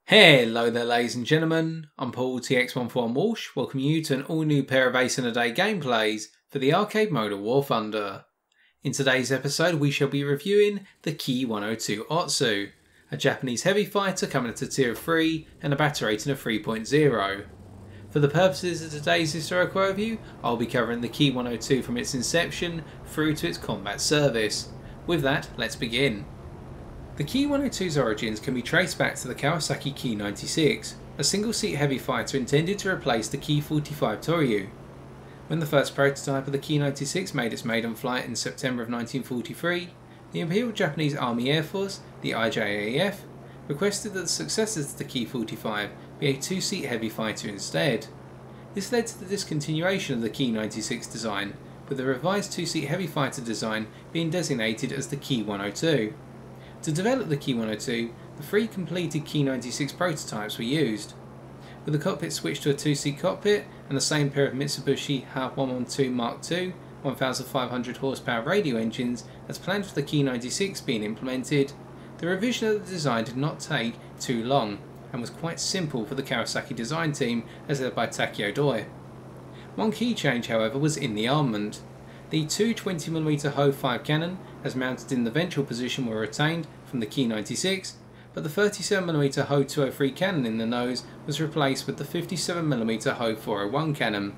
Hello there ladies and gentlemen, I'm Paul TX14 Walsh, welcoming you to an all new pair of Ace in a Day gameplays for the arcade mode of War Thunder. In today's episode we shall be reviewing the Ki-102 Otsu, a Japanese heavy fighter coming at a tier of 3 and a battle rating of 3.0. For the purposes of today's historical overview, I'll be covering the Ki-102 from its inception through to its combat service. With that, let's begin. The Ki-102's origins can be traced back to the Kawasaki Ki-96, a single-seat heavy fighter intended to replace the Ki-45 Toryu. When the first prototype of the Ki-96 made its maiden flight in September of 1943, the Imperial Japanese Army Air Force, the IJAF, requested that the successors to the Ki-45 be a two-seat heavy fighter instead. This led to the discontinuation of the Ki-96 design, with the revised two-seat heavy fighter design being designated as the Ki-102. To develop the Ki-102, the three completed Ki-96 prototypes were used. With the cockpit switched to a two-seat cockpit and the same pair of Mitsubishi Ha-112 Mark II 1500 horsepower radio engines as planned for the Ki-96 being implemented, the revision of the design did not take too long and was quite simple for the Kawasaki design team as led by Takeo Doi. One key change however was in the armament. The two 20mm Ho-5 cannon, as mounted in the ventral position, were retained from the Ki-96, but the 37mm Ho-203 cannon in the nose was replaced with the 57mm Ho-401 cannon.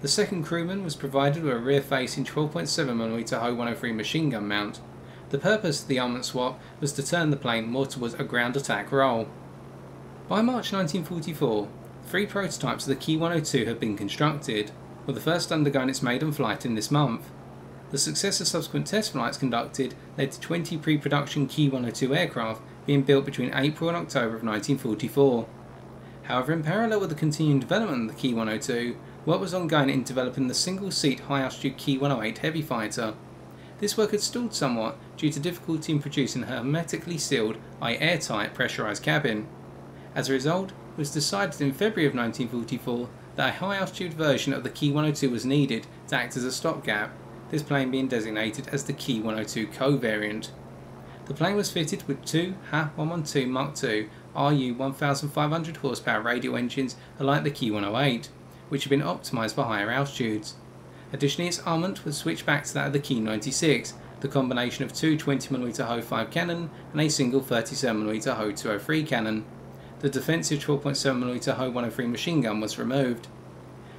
The second crewman was provided with a rear-facing 12.7mm Ho-103 machine gun mount. The purpose of the armament swap was to turn the plane more towards a ground attack role. By March 1944, three prototypes of the Ki-102 had been constructed, with the first undergoing its maiden flight in this month. The success of subsequent test flights conducted led to 20 pre-production Ki-102 aircraft being built between April and October of 1944. However, in parallel with the continuing development of the Ki-102, work was ongoing in developing the single-seat high-altitude Ki-108 heavy fighter. This work had stalled somewhat due to difficulty in producing a hermetically sealed, airtight pressurised cabin. As a result, it was decided in February of 1944 that a high-altitude version of the Ki-102 was needed to act as a stopgap, this plane being designated as the Ki-102 Co variant. The plane was fitted with two Ha-112 Mark II Ru 1500 horsepower radio engines alike the Ki-108, which had been optimised for higher altitudes. Additionally, its armament was switched back to that of the Ki-96, the combination of two 20mm Ho-5 cannon and a single 37mm Ho-203 cannon. The defensive 12.7mm Ho-103 machine gun was removed.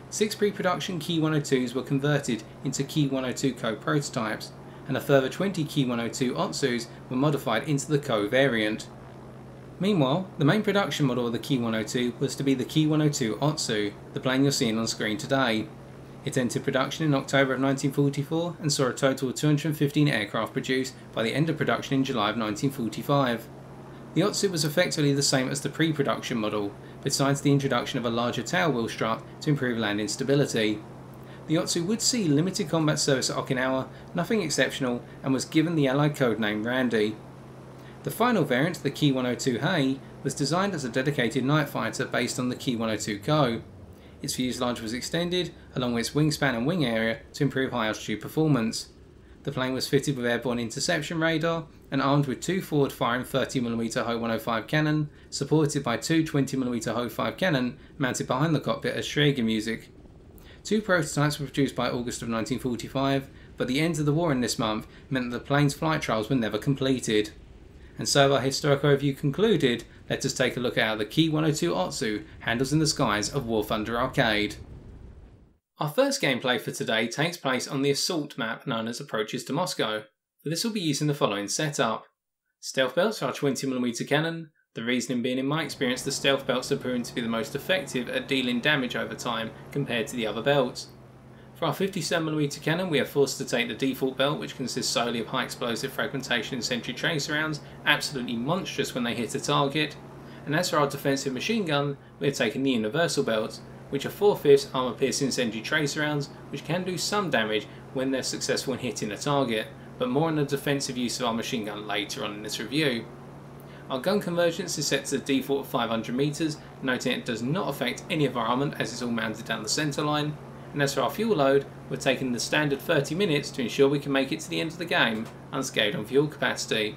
6 pre-production Ki-102s were converted into Ki-102 Co prototypes, and a further 20 Ki-102 Otsus were modified into the Co variant. Meanwhile, the main production model of the Ki-102 was to be the Ki-102 Otsu, the plane you're seeing on screen today. It entered production in October of 1944 and saw a total of 215 aircraft produced by the end of production in July of 1945. The Otsu was effectively the same as the pre-production model, besides the introduction of a larger tail wheel strut to improve landing stability. The Otsu would see limited combat service at Okinawa, nothing exceptional, and was given the Allied codename Randy. The final variant, the Ki-102 Hei, was designed as a dedicated night fighter based on the Ki-102 Ko. Its fuselage was extended, along with its wingspan and wing area, to improve high altitude performance. The plane was fitted with airborne interception radar and armed with two forward-firing 30mm Ho-105 cannon, supported by two 20mm Ho-5 cannon mounted behind the cockpit as Schrager music. 2 prototypes were produced by August of 1945, but the end of the war in this month meant that the plane's flight trials were never completed. And so our historical review concluded, let us take a look at how the Ki-102 Otsu handles in the skies of War Thunder Arcade. Our first gameplay for today takes place on the assault map known as Approaches to Moscow, but this will be using the following setup. Stealth belts are 20mm cannon, the reasoning being in my experience the stealth belts are proven to be the most effective at dealing damage over time compared to the other belts. For our 57mm cannon we are forced to take the default belt, which consists solely of high explosive fragmentation and sentry tracer rounds, absolutely monstrous when they hit a target, and as for our defensive machine gun we are taking the universal belts, which are 4/5 armour piercing sentry tracer rounds, which can do some damage when they're successful in hitting a target, but more on the defensive use of our machine gun later on in this review. Our gun convergence is set to the default of 500 metres, noting it does not affect any of our armament as it's all mounted down the centre line, and as for our fuel load, we're taking the standard 30 minutes to ensure we can make it to the end of the game unscathed on fuel capacity.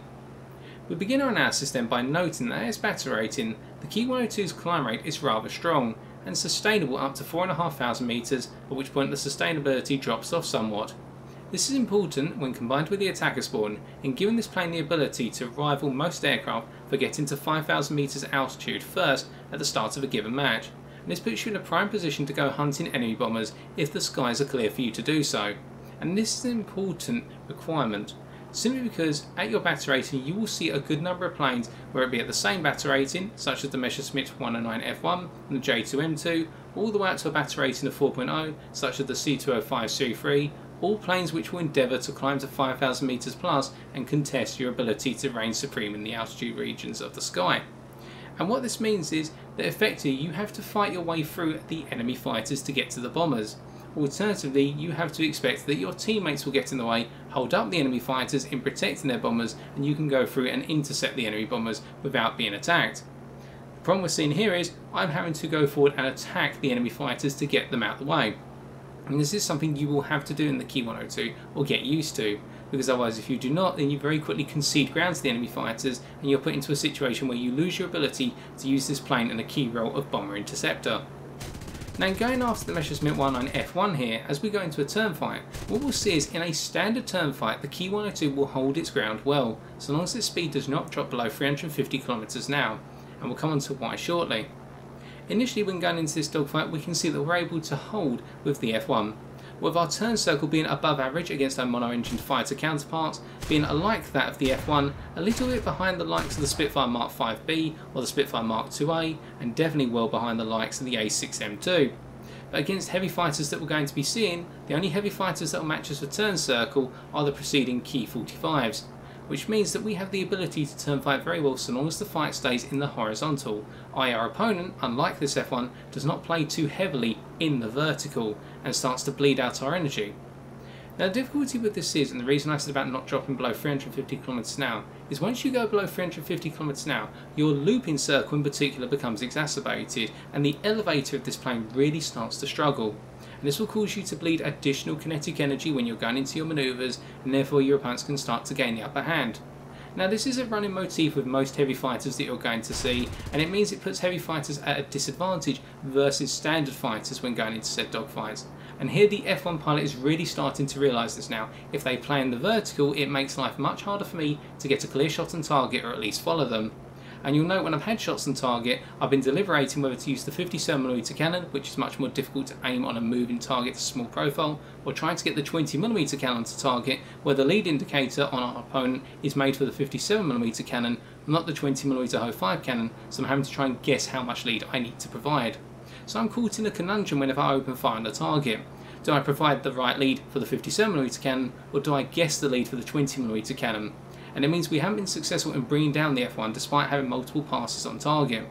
We begin our analysis then by noting that at its battle rating, the Ki-102's climb rate is rather strong and sustainable up to 4,500 metres, at which point the sustainability drops off somewhat. This is important when combined with the attacker spawn, in giving this plane the ability to rival most aircraft for getting to 5,000 metres altitude first at the start of a given match, and this puts you in a prime position to go hunting enemy bombers if the skies are clear for you to do so. And this is an important requirement, simply because at your battle rating you will see a good number of planes, whether it be at the same battle rating, such as the Messerschmitt 109 F1 and the J2M2, all the way up to a battle rating of 4.0, such as the C205 Series 3, all planes which will endeavour to climb to 5,000 metres plus and contest your ability to reign supreme in the altitude regions of the sky. And what this means is that effectively you have to fight your way through the enemy fighters to get to the bombers. Alternatively, you have to expect that your teammates will get in the way, hold up the enemy fighters in protecting their bombers, and you can go through and intercept the enemy bombers without being attacked. The problem we're seeing here is I'm having to go forward and attack the enemy fighters to get them out of the way. And this is something you will have to do in the Ki-102 or get used to, because otherwise if you do not, then you very quickly concede ground to the enemy fighters and you're put into a situation where you lose your ability to use this plane in a key role of bomber interceptor. Now going after the Messerschmitt 109 F1 here, as we go into a turn fight, what we'll see is in a standard turn fight the Ki-102 will hold its ground well, so long as its speed does not drop below 350 km an hour, and we'll come on to why shortly. Initially when going into this dogfight we can see that we're able to hold with the F1, with our turn circle being above average against our mono-engined fighter counterparts, being like that of the F1, a little bit behind the likes of the Spitfire Mark 5B or the Spitfire Mark 2A, and definitely well behind the likes of the A6M2. But against heavy fighters that we're going to be seeing, the only heavy fighters that will match us for turn circle are the preceding Ki-45s, which means that we have the ability to turn fight very well so long as the fight stays in the horizontal, i.e. our opponent, unlike this F1, does not play too heavily in the vertical and starts to bleed out our energy. Now the difficulty with this is, and the reason I said about not dropping below 350 km an hour, is once you go below 350 km an hour, your looping circle in particular becomes exacerbated and the elevator of this plane really starts to struggle. And this will cause you to bleed additional kinetic energy when you're going into your manoeuvres, and therefore your opponents can start to gain the upper hand. Now this is a running motif with most heavy fighters that you're going to see, and it means it puts heavy fighters at a disadvantage versus standard fighters when going into said dogfights. And here the F1 pilot is really starting to realise this now. If they play in the vertical, it makes life much harder for me to get a clear shot on target or at least follow them. And you'll note when I've had shots on target, I've been deliberating whether to use the 57mm cannon, which is much more difficult to aim on a moving target to small profile, or trying to get the 20mm cannon to target, where the lead indicator on our opponent is made for the 57mm cannon, not the 20mm Ho5 cannon, so I'm having to try and guess how much lead I need to provide. So I'm caught in a conundrum whenever I open fire on the target. Do I provide the right lead for the 57mm cannon, or do I guess the lead for the 20mm cannon? And it means we haven't been successful in bringing down the F1 despite having multiple passes on target.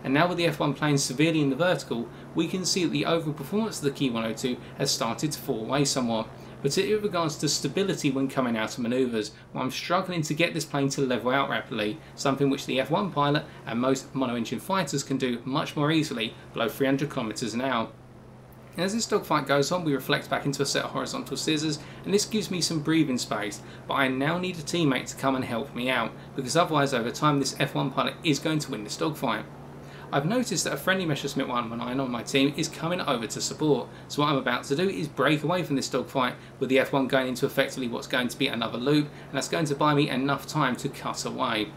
And now with the F1 playing severely in the vertical, we can see that the overall performance of the Ki-102 has started to fall away somewhat, particularly with regards to stability when coming out of manoeuvres, where I'm struggling to get this plane to level out rapidly, something which the F1 pilot and most mono-engine fighters can do much more easily below 300 km an hour. And as this dogfight goes on, we reflect back into a set of horizontal scissors, and this gives me some breathing space, but I now need a teammate to come and help me out, because otherwise over time this F1 pilot is going to win this dogfight. I've noticed that a friendly Messerschmitt 109 on my team is coming over to support, so what I'm about to do is break away from this dogfight with the F1 going into effectively what's going to be another loop, and that's going to buy me enough time to cut away.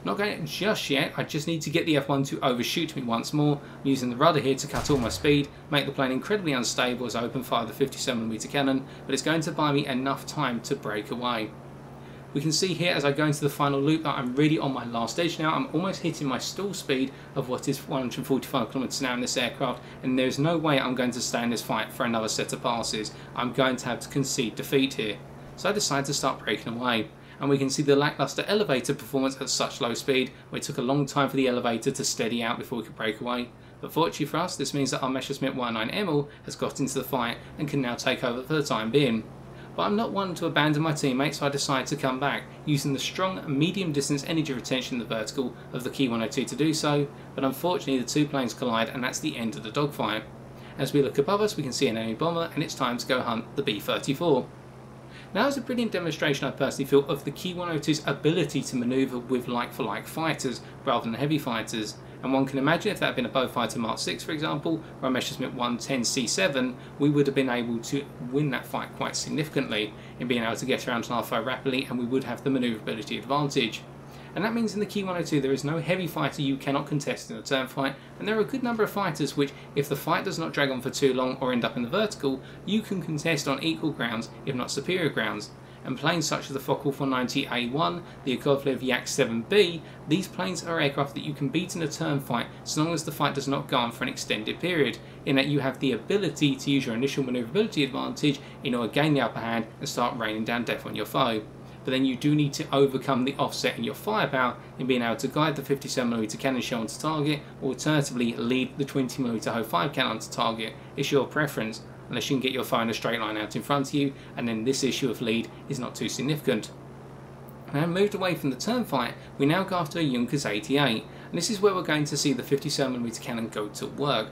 Not going just yet, I just need to get the F1 to overshoot me once more, using the rudder here to cut all my speed, make the plane incredibly unstable as I open fire the 57mm cannon, but it's going to buy me enough time to break away. We can see here as I go into the final loop that I'm really on my last edge now. I'm almost hitting my stall speed of what is 145 km an hour in this aircraft, and there's no way I'm going to stay in this fight for another set of passes. I'm going to have to concede defeat here. So I decide to start breaking away. And we can see the lackluster elevator performance at such low speed, where it took a long time for the elevator to steady out before we could break away. But fortunately for us, this means that our Messerschmitt 109 ML has got into the fight and can now take over for the time being. But I'm not one to abandon my teammates, so I decide to come back, using the strong medium distance energy retention in the vertical of the Ki-102 to do so, but unfortunately the two planes collide and that's the end of the dogfight. As we look above us we can see an enemy bomber, and it's time to go hunt the B-34. Now, was a brilliant demonstration, I personally feel, of the Ki-102's ability to manoeuvre with like-for-like fighters rather than heavy fighters. And one can imagine if that had been a Beaufighter Mark 6, for example, or a Messerschmitt 110 C7, we would have been able to win that fight quite significantly in being able to get around an R5 rapidly, and we would have the manoeuvrability advantage. And that means in the Ki-102 there is no heavy fighter you cannot contest in a turn fight, and there are a good number of fighters which, if the fight does not drag on for too long or end up in the vertical, you can contest on equal grounds, if not superior grounds. And planes such as the Focke 490A1, the Yakovlev Yak 7B, these planes are aircraft that you can beat in a turn fight so long as the fight does not go on for an extended period, in that you have the ability to use your initial manoeuvrability advantage in order to gain the upper hand and start raining down death on your foe. But then you do need to overcome the offset in your firepower in being able to guide the 57mm cannon shell onto target, or alternatively lead the 20mm Ho-5 cannon onto target. It's your preference, unless you can get your foe in a straight line out in front of you, and then this issue of lead is not too significant. Now, moved away from the turn fight, we now go after a Junkers 88, and this is where we're going to see the 57mm cannon go to work.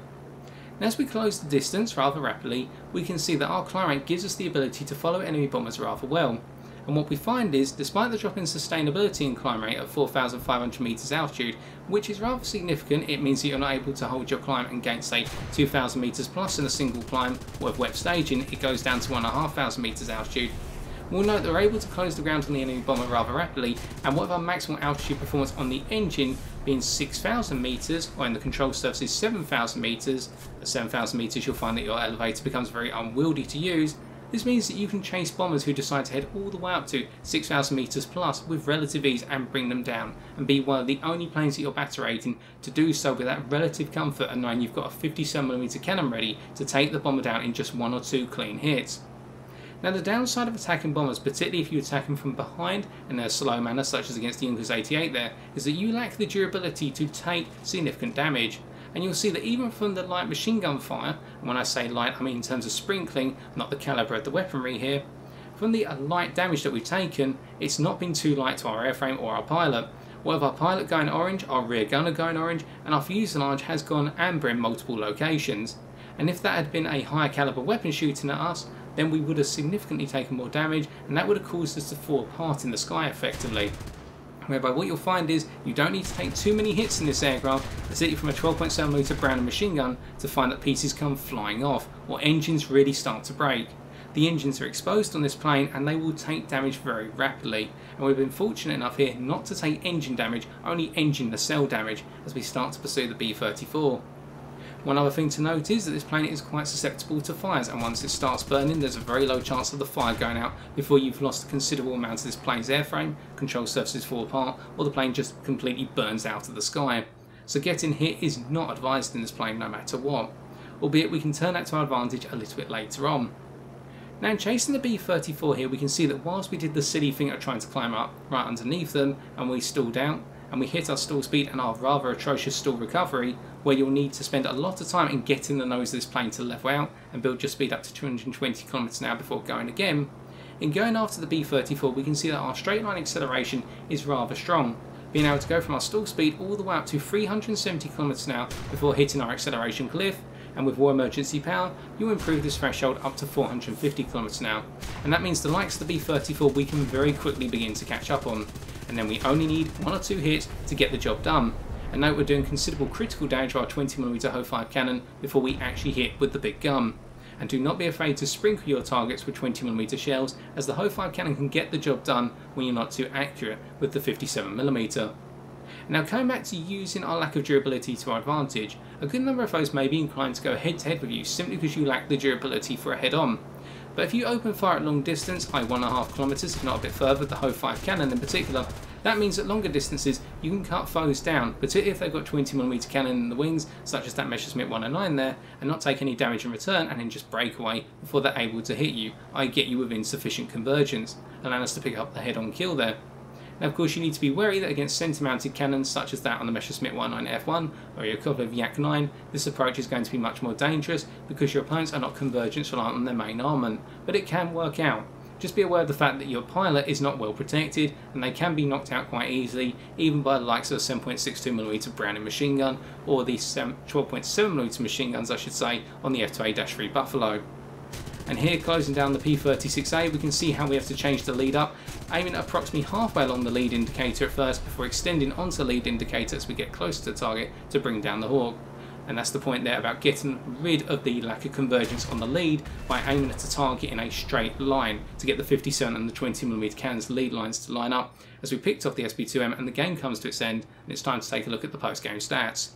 And as we close the distance rather rapidly, we can see that our climb rate gives us the ability to follow enemy bombers rather well. And what we find is, despite the drop in sustainability in climb rate at 4,500 meters altitude, which is rather significant, it means that you're not able to hold your climb and gain, say, 2,000 meters plus in a single climb, or with wet staging, it goes down to 1,500 meters altitude. We'll note that we're able to close the ground on the enemy bomber rather rapidly, and with our maximum altitude performance on the engine being 6,000 meters, or in the control surfaces 7,000 meters, at 7,000 meters you'll find that your elevator becomes very unwieldy to use. This means that you can chase bombers who decide to head all the way up to 6,000 meters plus with relative ease and bring them down, and be one of the only planes that you're batter rating to do so with that relative comfort and knowing you've got a 57mm cannon ready to take the bomber down in just 1 or 2 clean hits. Now, the downside of attacking bombers, particularly if you attack them from behind in a slow manner such as against the Junkers 88 there, is that you lack the durability to take significant damage. And you'll see that even from the light machine gun fire, and when I say light I mean in terms of sprinkling, not the calibre of the weaponry here, from the light damage that we've taken, it's not been too light to our airframe or our pilot. With our pilot going orange, our rear gunner going orange, and our fuselage has gone amber in multiple locations. And if that had been a higher calibre weapon shooting at us, then we would have significantly taken more damage, and that would have caused us to fall apart in the sky effectively. Whereby what you'll find is you don't need to take too many hits in this aircraft, particularly from a 12.7mm Browning machine gun, to find that pieces come flying off or engines really start to break. The engines are exposed on this plane and they will take damage very rapidly, and we've been fortunate enough here not to take engine damage, only engine nacelle damage as we start to pursue the B-34. One other thing to note is that this plane is quite susceptible to fires, and once it starts burning there's a very low chance of the fire going out before you've lost a considerable amount of this plane's airframe, control surfaces fall apart, or the plane just completely burns out of the sky. So getting hit is not advised in this plane no matter what, albeit we can turn that to our advantage a little bit later on. Now, chasing the B-34 here, we can see that whilst we did the silly thing of trying to climb up right underneath them and we stalled out, and we hit our stall speed and our rather atrocious stall recovery, where you'll need to spend a lot of time in getting the nose of this plane to level out and build your speed up to 220 km an hour before going again. In going after the B-34, we can see that our straight line acceleration is rather strong, being able to go from our stall speed all the way up to 370 km an hour before hitting our acceleration cliff, and with war emergency power, you'll improve this threshold up to 450 km an hour, and that means the likes of the B-34 we can very quickly begin to catch up on, and then we only need 1 or 2 hits to get the job done. And note we're doing considerable critical damage to our 20mm Ho-5 cannon before we actually hit with the big gun. And do not be afraid to sprinkle your targets with 20mm shells, as the Ho-5 cannon can get the job done when you're not too accurate with the 57mm. Now, coming back to using our lack of durability to our advantage, a good number of foes may be inclined to go head to head with you simply because you lack the durability for a head on. But if you open fire at long distance, i.e. 1.5 kilometers, if not a bit further, the Ho-5 cannon in particular, that means at longer distances you can cut foes down, particularly if they've got 20mm cannon in the wings, such as that Messerschmitt 109 there, and not take any damage in return and then just break away before they're able to hit you, i.e. get you within sufficient convergence, allowing us to pick up the head-on kill there. Now, of course, you need to be wary that against centre-mounted cannons such as that on the Messerschmitt 109 F1 or your Yakovlev Yak 9, this approach is going to be much more dangerous because your opponents are not convergence reliant on their main armament, but it can work out. Just be aware of the fact that your pilot is not well protected and they can be knocked out quite easily, even by the likes of the 7.62mm Browning machine gun or the 12.7mm machine guns, I should say, on the F2A-3 Buffalo. And here, closing down the P36A, we can see how we have to change the lead up, aiming approximately halfway along the lead indicator at first before extending onto the lead indicator as we get closer to the target to bring down the hawk. And that's the point there about getting rid of the lack of convergence on the lead by aiming at a target in a straight line to get the 57 and the 20mm cannons lead lines to line up as we picked off the SP2M and the game comes to its end and it's time to take a look at the post-game stats.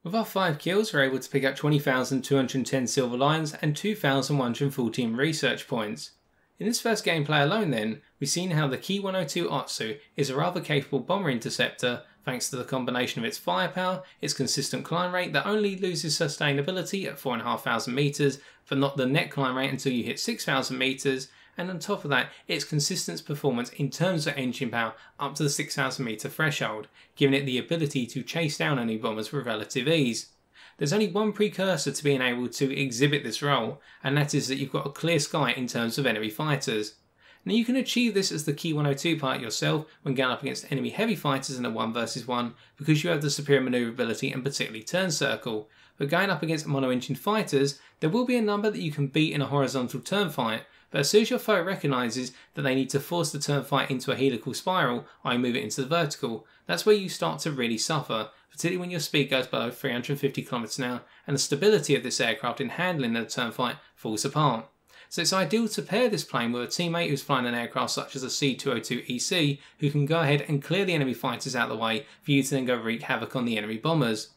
With our 5 kills, we're able to pick up 20,210 silver lions and 2,114 research points. In this first gameplay alone then, we've seen how the Ki-102 otsu is a rather capable bomber interceptor thanks to the combination of its firepower, its consistent climb rate that only loses sustainability at 4,500 meters, but not the net climb rate until you hit 6,000 meters, and on top of that, its consistent performance in terms of engine power up to the 6,000 meter threshold, giving it the ability to chase down enemy bombers with relative ease. There's only one precursor to being able to exhibit this role, and that is that you've got a clear sky in terms of enemy fighters. Now you can achieve this as the Ki-102 pilot yourself when going up against enemy heavy fighters in a 1 versus 1 because you have the superior manoeuvrability and particularly turn circle, but going up against mono-engine fighters, there will be a number that you can beat in a horizontal turn fight, but as soon as your foe recognises that they need to force the turn fight into a helical spiral, i.e. move it into the vertical, that's where you start to really suffer, particularly when your speed goes below 350 km an hour and the stability of this aircraft in handling the turn fight falls apart. So it's ideal to pair this plane with a teammate who's flying an aircraft such as a C-202EC who can go ahead and clear the enemy fighters out of the way for you to then go wreak havoc on the enemy bombers.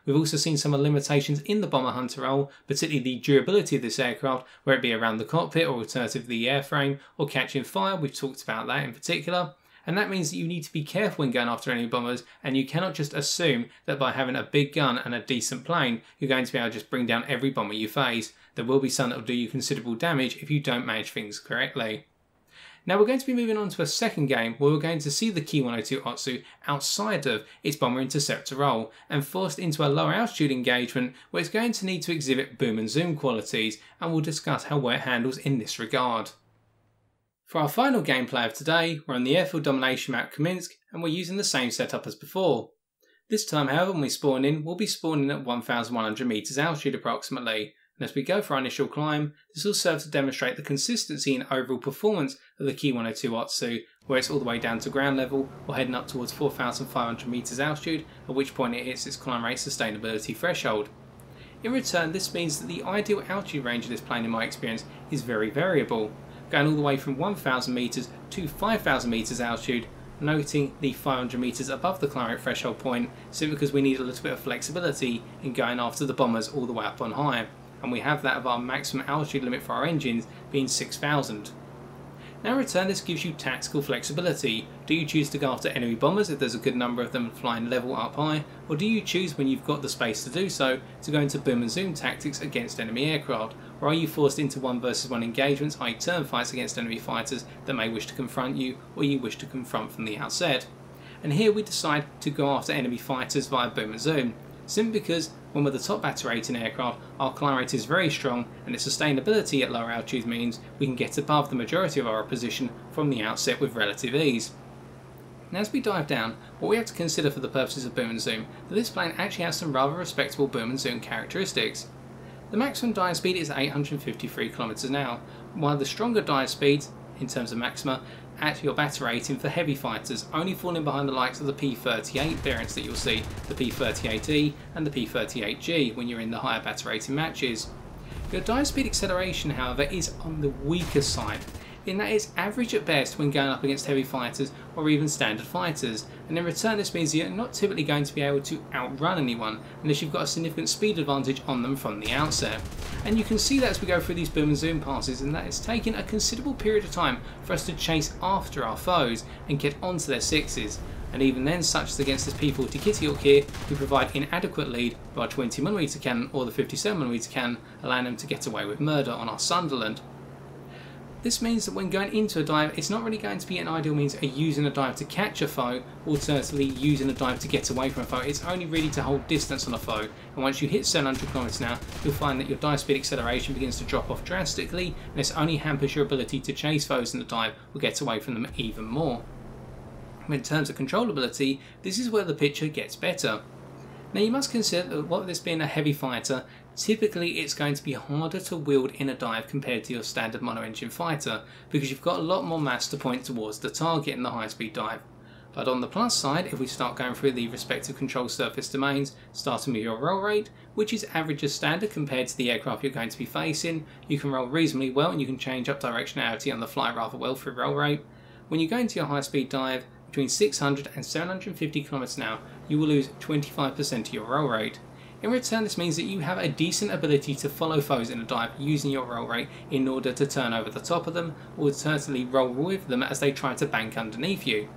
We've also seen some of the limitations in the bomber hunter role, particularly the durability of this aircraft, where it be around the cockpit or alternatively the airframe or catching fire. We've talked about that in particular. And that means that you need to be careful when going after enemy bombers, and you cannot just assume that by having a big gun and a decent plane, you're going to be able to just bring down every bomber you face. There will be some that will do you considerable damage if you don't manage things correctly. Now we're going to be moving on to a second game where we're going to see the Ki-102 otsu outside of its bomber interceptor role and forced into a lower altitude engagement where it's going to need to exhibit boom and zoom qualities, and we'll discuss how well it handles in this regard. For our final gameplay of today, we're on the airfield domination map Kaminsk and we're using the same setup as before. This time however when we spawn in, we'll be spawning at 1,100 meters altitude approximately. And as we go for our initial climb, this will serve to demonstrate the consistency and overall performance of the Ki-102 otsu, where it's all the way down to ground level or heading up towards 4,500 meters altitude, at which point it hits its climb rate sustainability threshold. In return, this means that the ideal altitude range of this plane in my experience is very variable, going all the way from 1,000 meters to 5,000 meters altitude, noting the 500 meters above the climb rate threshold point simply because we need a little bit of flexibility in going after the bombers all the way up on high. And we have that of our maximum altitude limit for our engines being 6,000. Now in return, this gives you tactical flexibility. Do you choose to go after enemy bombers if there's a good number of them flying level up high, or do you choose when you've got the space to do so to go into boom and zoom tactics against enemy aircraft, or are you forced into 1 versus 1 engagements, i.e. turn fights against enemy fighters that may wish to confront you or you wish to confront from the outset? And here we decide to go after enemy fighters via boom and zoom, simply because when we're the top battle rating aircraft, our climb rate is very strong and its sustainability at lower altitudes means we can get above the majority of our opposition from the outset with relative ease. Now as we dive down, what we have to consider for the purposes of boom and zoom, that this plane actually has some rather respectable boom and zoom characteristics. The maximum dive speed is 853 km an hour, while the stronger dive speeds, in terms of maxima, at your battle rating for heavy fighters, only falling behind the likes of the P38 variants that you'll see, the P38E and the P38G when you're in the higher battle rating matches. Your dive speed acceleration however is on the weaker side, in that it's average at best when going up against heavy fighters or even standard fighters, and in return this means you're not typically going to be able to outrun anyone unless you've got a significant speed advantage on them from the outset. And you can see that as we go through these boom and zoom passes, and that it's taken a considerable period of time for us to chase after our foes and get onto their sixes, and even then such as against this P40 Kitty Hawk here, who provide inadequate lead by our 20mm cannon or the 57mm cannon, allowing them to get away with murder on our Sunderland. This means that when going into a dive, it's not really going to be an ideal means of using a dive to catch a foe, alternatively using a dive to get away from a foe. It's only really to hold distance on a foe, and once you hit 700 km an hour, you'll find that your dive speed acceleration begins to drop off drastically, and this only hampers your ability to chase foes in the dive or get away from them even more. In terms of controllability, this is where the picture gets better. Now you must consider that what this being a heavy fighter, typically it's going to be harder to wield in a dive compared to your standard mono-engine fighter, because you've got a lot more mass to point towards the target in the high-speed dive. But on the plus side, if we start going through the respective control surface domains, starting with your roll rate, which is average as standard compared to the aircraft you're going to be facing, you can roll reasonably well and you can change up directionality on the fly rather well through roll rate. When you go into your high-speed dive, between 600 and 750 km an hour, you will lose 25% of your roll rate. In return, this means that you have a decent ability to follow foes in a dive using your roll rate in order to turn over the top of them, or certainly roll with them as they try to bank underneath you.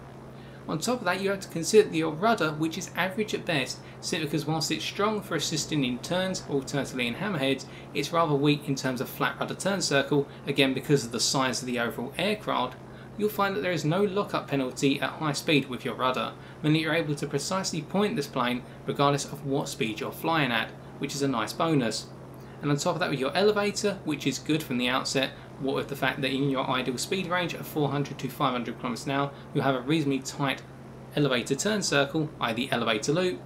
On top of that, you have to consider that your rudder, which is average at best, simply because whilst it's strong for assisting in turns, or alternatively in hammerheads, it's rather weak in terms of flat rudder turn circle, again because of the size of the overall aircraft. You'll find that there is no lockup penalty at high speed with your rudder, meaning that you're able to precisely point this plane regardless of what speed you're flying at, which is a nice bonus. And on top of that, with your elevator, which is good from the outset, what with the fact that in your ideal speed range of 400 to 500 km an hour, you'll have a reasonably tight elevator turn circle, i.e. the elevator loop.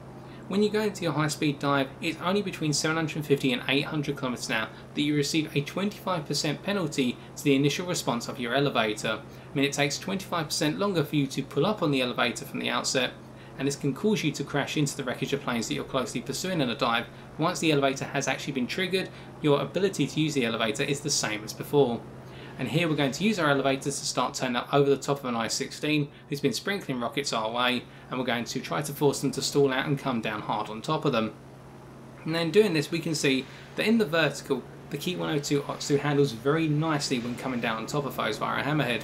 When you go into your high speed dive, it's only between 750 and 800 km an hour that you receive a 25% penalty to the initial response of your elevator. I mean, it takes 25% longer for you to pull up on the elevator from the outset, and this can cause you to crash into the wreckage of planes that you're closely pursuing in a dive. Once the elevator has actually been triggered, your ability to use the elevator is the same as before. And here we're going to use our elevators to start turning up over the top of an I-16 who's been sprinkling rockets our way, and we're going to try to force them to stall out and come down hard on top of them. And then doing this, we can see that in the vertical, the Ki-102 otsu handles very nicely when coming down on top of foes via a hammerhead.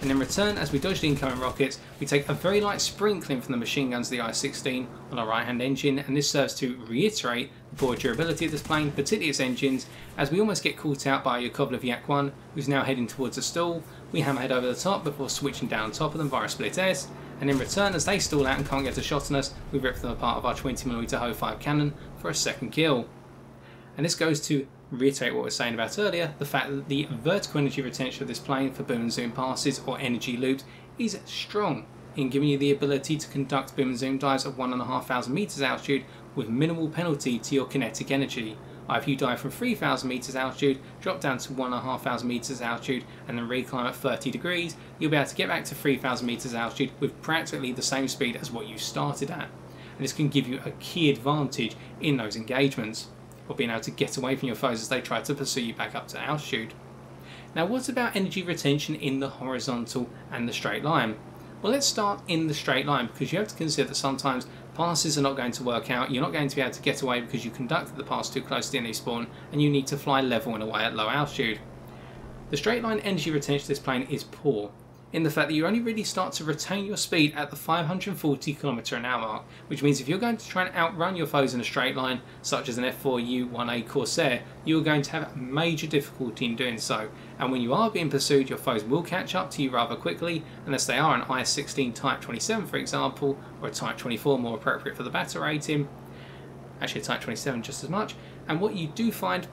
And in return, as we dodge the incoming rockets, we take a very light sprinkling from the machine guns of the I-16 on our right hand engine, and this serves to reiterate the poor durability of this plane, particularly its engines, as we almost get caught out by Yakovlev Yak-1, who's now heading towards a stall. We hammerhead over the top before switching down on top of them via a split S, and in return, as they stall out and can't get a shot on us, we rip them apart with our 20mm Ho-5 cannon for a second kill. And this goes to reiterate what we were saying about earlier, the fact that the vertical energy retention of this plane for boom and zoom passes or energy loops is strong in giving you the ability to conduct boom and zoom dives at 1,500 meters altitude with minimal penalty to your kinetic energy. If you dive from 3,000 meters altitude, drop down to 1,500 meters altitude and then reclimb at 30 degrees, you'll be able to get back to 3,000 meters altitude with practically the same speed as what you started at. And this can give you a key advantage in those engagements, or being able to get away from your foes as they try to pursue you back up to altitude. Now, what about energy retention in the horizontal and the straight line? Well, let's start in the straight line, because you have to consider that sometimes passes are not going to work out. You're not going to be able to get away because you conducted the pass too close to the enemy spawn, and you need to fly level and away at low altitude. The straight line energy retention of this plane is poor, in the fact that you only really start to retain your speed at the 540 km an hour mark, which means if you're going to try and outrun your foes in a straight line, such as an F4U-1A Corsair, you're going to have major difficulty in doing so. And when you are being pursued, your foes will catch up to you rather quickly, unless they are an IS-16 Type 27 for example, or a Type 24 more appropriate for the battle rating. Actually a Type 27 just as much. And what you do find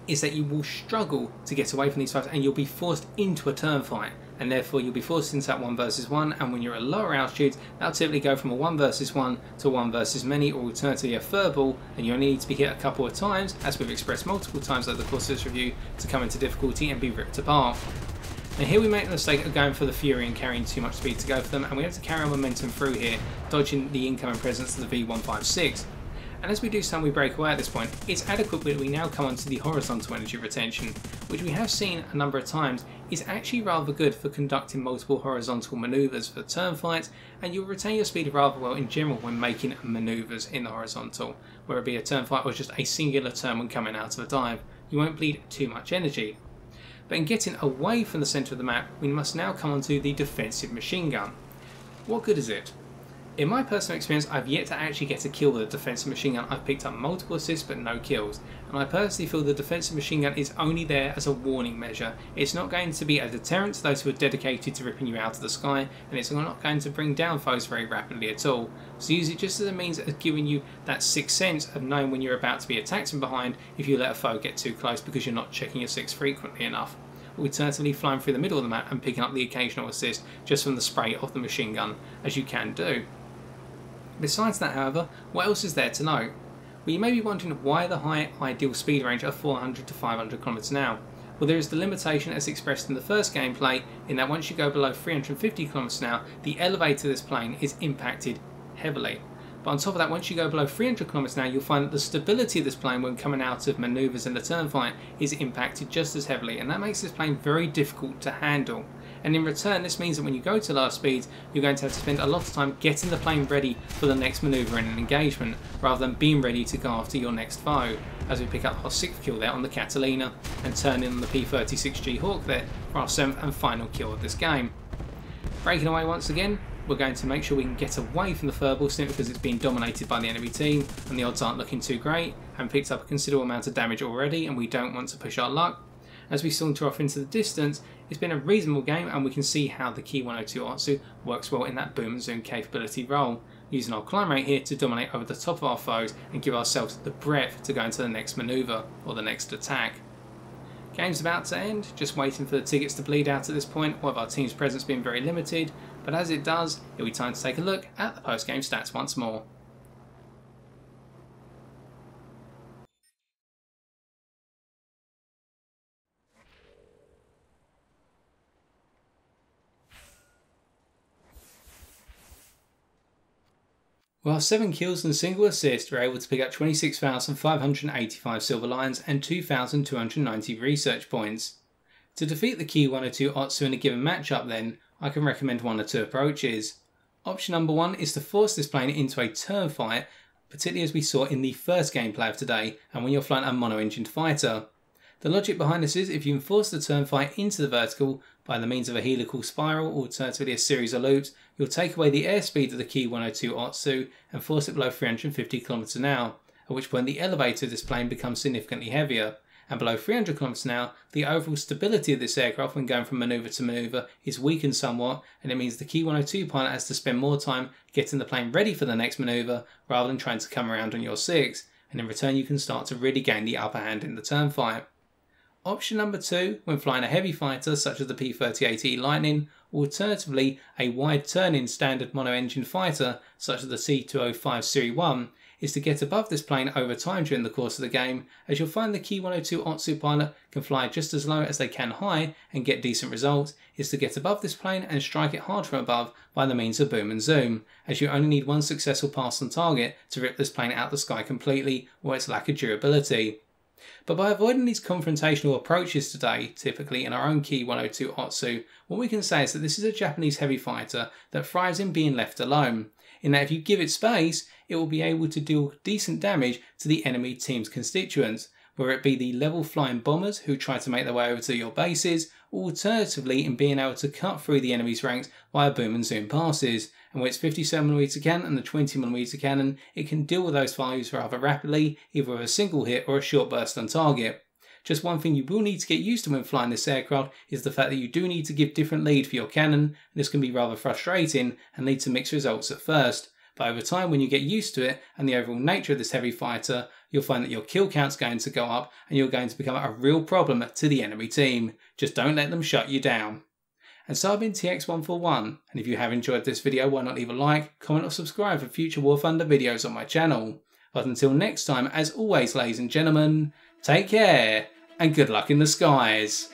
is that you will struggle to get away from these foes, and you'll be forced into a turn fight. And therefore you'll be forced into that 1 versus 1, and when you're at lower altitudes, that'll typically go from a 1 versus 1 to 1 versus many, or alternatively a furball, and you only need to be hit a couple of times, as we've expressed multiple times over the course of this review, to come into difficulty and be ripped apart. Now here we make the mistake of going for the Fury and carrying too much speed to go for them, and we have to carry our momentum through here, dodging the incoming presence of the V156. And as we do so and we break away at this point, it's adequate that we now come onto the horizontal energy retention, which we have seen a number of times is actually rather good for conducting multiple horizontal manoeuvres for turn fights, and you'll retain your speed rather well in general when making manoeuvres in the horizontal, whether it be a turn fight or just a singular turn when coming out of a dive. You won't bleed too much energy. But in getting away from the centre of the map, we must now come onto the defensive machine gun. What good is it? In my personal experience, I've yet to actually get a kill with a defensive machine gun. I've picked up multiple assists but no kills, and I personally feel the defensive machine gun is only there as a warning measure. It's not going to be a deterrent to those who are dedicated to ripping you out of the sky, and it's not going to bring down foes very rapidly at all. So use it just as a means of giving you that sixth sense of knowing when you're about to be attacked from behind if you let a foe get too close because you're not checking your six frequently enough. or alternatively flying through the middle of the map and picking up the occasional assist just from the spray of the machine gun, as you can do. Besides that, however, what else is there to know? Well, you may be wondering why the high ideal speed range of 400 to 500 km an hour. Well, there is the limitation as expressed in the first gameplay, in that once you go below 350 km an hour, the elevator of this plane is impacted heavily. But on top of that, once you go below 300 km an hour, you'll find that the stability of this plane when coming out of manoeuvres in the turn fight is impacted just as heavily, and that makes this plane very difficult to handle. And in return, this means that when you go to lower speeds, you're going to have to spend a lot of time getting the plane ready for the next manoeuvre in an engagement, rather than being ready to go after your next foe, as we pick up our 6th kill there on the Catalina, and turn in on the P-36G Hawk there for our 7th and final kill of this game. Breaking away once again, we're going to make sure we can get away from the furball simply because it's being dominated by the enemy team, and the odds aren't looking too great, and picked up a considerable amount of damage already, and we don't want to push our luck. As we saunter off into the distance, it's been a reasonable game, and we can see how the Ki-102 otsu works well in that boom and zoom capability role, using our climb rate here to dominate over the top of our foes and give ourselves the breadth to go into the next manoeuvre or the next attack. Game's about to end, just waiting for the tickets to bleed out at this point, with our team's presence being very limited, but as it does, it'll be time to take a look at the post-game stats once more. With our 7 kills and single assist, we're able to pick up 26,585 silver lions and 2,290 research points. To defeat the Ki-102 otsu in a given matchup then, I can recommend one or two approaches. Option number 1 is to force this plane into a turn fight, particularly as we saw in the first gameplay of today, and when you're flying a mono-engined fighter. The logic behind this is if you can force the turn fight into the vertical by the means of a helical spiral or alternatively a series of loops, you'll take away the airspeed of the Ki-102 otsu and force it below 350 km an hour, at which point the elevator of this plane becomes significantly heavier, and below 300 km an hour, the overall stability of this aircraft when going from manoeuvre to manoeuvre is weakened somewhat, and it means the Ki-102 pilot has to spend more time getting the plane ready for the next manoeuvre rather than trying to come around on your 6, and in return you can start to really gain the upper hand in the turn fight. Option number 2, when flying a heavy fighter such as the P-38E Lightning, or alternatively a wide turn-in standard mono-engine fighter such as the C-205 Series 1, is to get above this plane over time during the course of the game, as you'll find the Ki-102 otsu pilot can fly just as low as they can high and get decent results, is to get above this plane and strike it hard from above by the means of boom and zoom, as you only need one successful pass on target to rip this plane out the sky completely or its lack of durability. But by avoiding these confrontational approaches today, typically in our own Ki-102 otsu, what we can say is that this is a Japanese heavy fighter that thrives in being left alone, in that if you give it space, it will be able to deal decent damage to the enemy team's constituents, whether it be the level flying bombers who try to make their way over to your bases, or alternatively in being able to cut through the enemy's ranks via boom and zoom passes, and with its 57mm cannon and the 20mm cannon, it can deal with those foes rather rapidly, either with a single hit or a short burst on target. Just one thing you will need to get used to when flying this aircraft is the fact that you do need to give different lead for your cannon, and this can be rather frustrating and lead to mixed results at first. But over time, when you get used to it and the overall nature of this heavy fighter, you'll find that your kill count's going to go up and you're going to become a real problem to the enemy team. Just don't let them shut you down. And so I've been TX141, and if you have enjoyed this video, why not leave a like, comment or subscribe for future War Thunder videos on my channel. But until next time, as always ladies and gentlemen, take care and good luck in the skies.